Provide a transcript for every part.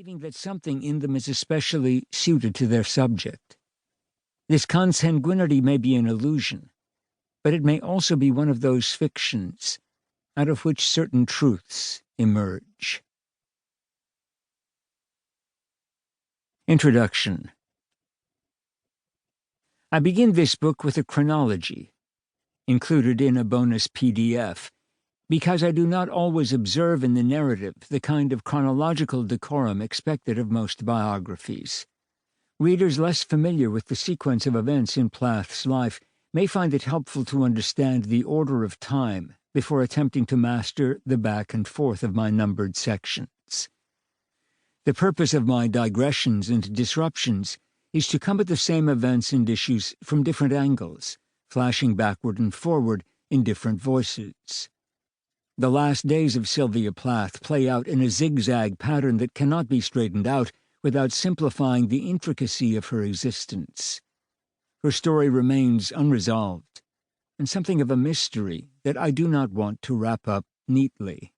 believing that something in them is especially suited to their subject. This consanguinity may be an illusion, but it may also be one of those fictions out of which certain truths emerge. Introduction. I begin this book with a chronology, included in a bonus PDF, because I do not always observe in the narrative the kind of chronological decorum expected of most biographies. Readers less familiar with the sequence of events in Plath's life may find it helpful to understand the order of time before attempting to master the back and forth of my numbered sections. The purpose of my digressions and disruptions is to come at the same events and issues from different angles, flashing backward and forward in different voices. The last days of Sylvia Plath play out in a zigzag pattern that cannot be straightened out without simplifying the intricacy of her existence. Her story remains unresolved, and something of a mystery that I do not want to wrap up neatly.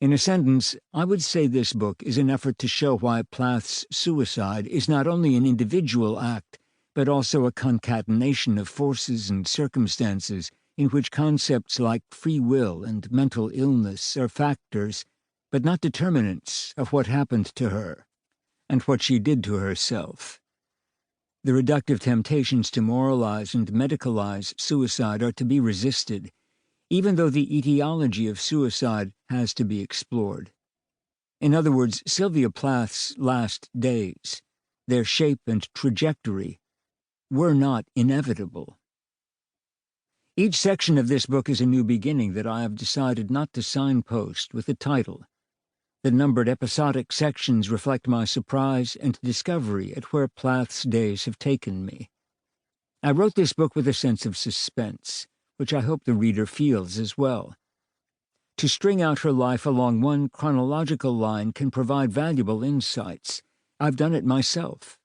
In a sentence, I would say this book is an effort to show why Plath's suicide is not only an individual act, but also a concatenation of forces and circumstances in which concepts like free will and mental illness are factors, but not determinants of what happened to her, and what she did to herself. The reductive temptations to moralize and medicalize suicide are to be resisted, even though the etiology of suicide has to be explored. In other words, Sylvia Plath's last days, their shape and trajectory, were not inevitable. Each section of this book is a new beginning that I have decided not to signpost with a title. The numbered episodic sections reflect my surprise and discovery at where Plath's days have taken me. I wrote this book with a sense of suspense, which I hope the reader feels as well. To string out her life along one chronological line can provide valuable insights. I've done it myself.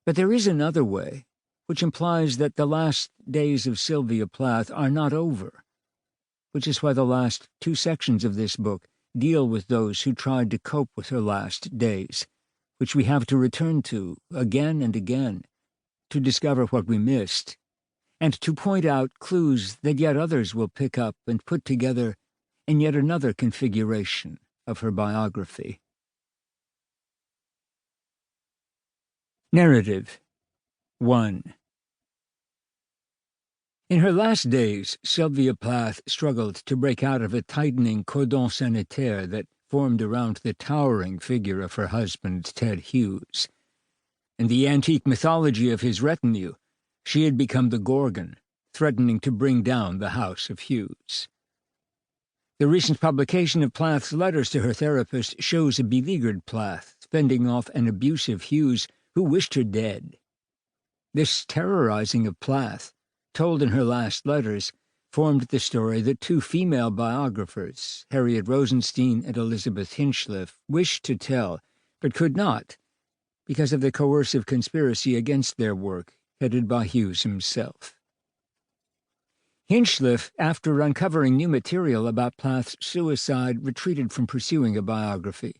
But there is another way, which implies that the last days of Sylvia Plath are not over, which is why the last two sections of this book deal with those who tried to cope with her last days, which we have to return to again and again, to discover what we missed, and to point out clues that yet others will pick up and put together in yet another configuration of her biography. Narrative 1. In her last days, Sylvia Plath struggled to break out of a tightening cordon sanitaire that formed around the towering figure of her husband, Ted Hughes. In the antique mythology of his retinue, she had become the gorgon, threatening to bring down the House of Hughes. The recent publication of Plath's letters to her therapist shows a beleaguered Plath fending off an abusive Hughes who wished her dead. This terrorizing of Plath, told in her last letters, formed the story that two female biographers, Harriet Rosenstein and Elizabeth Hinchliffe, wished to tell, but could not, because of the coercive conspiracy against their work, headed by Hughes himself. Hinchliffe, after uncovering new material about Plath's suicide, retreated from pursuing a biography.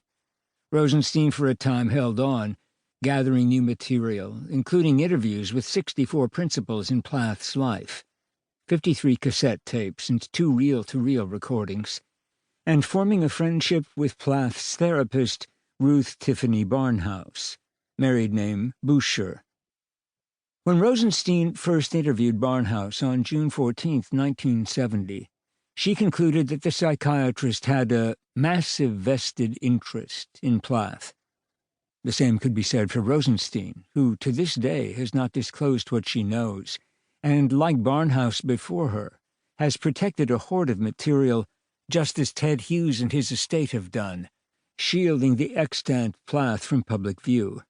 Rosenstein for a time held on, gathering new material, including interviews with 64 principals in Plath's life, 53 cassette tapes and 2 reel-to-reel recordings, and forming a friendship with Plath's therapist, Ruth Tiffany Barnhouse, married name Boucher. When Rosenstein first interviewed Barnhouse on June 14, 1970, she concluded that the psychiatrist had a massive vested interest in Plath. The same could be said for Rosenstein, who to this day has not disclosed what she knows, and, like Barnhouse before her, has protected a hoard of material just as Ted Hughes and his estate have done, shielding the extant Plath from public view.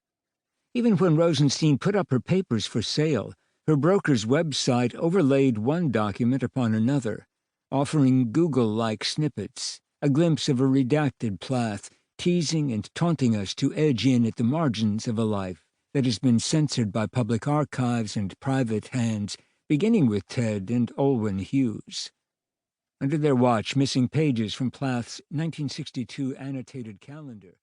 Even when Rosenstein put up her papers for sale, her broker's website overlaid one document upon another, offering Google-like snippets, a glimpse of a redacted Plath, teasing and taunting us to edge in at the margins of a life that has been censored by public archives and private hands, beginning with Ted and Olwen Hughes. Under their watch, missing pages from Plath's 1962 annotated calendar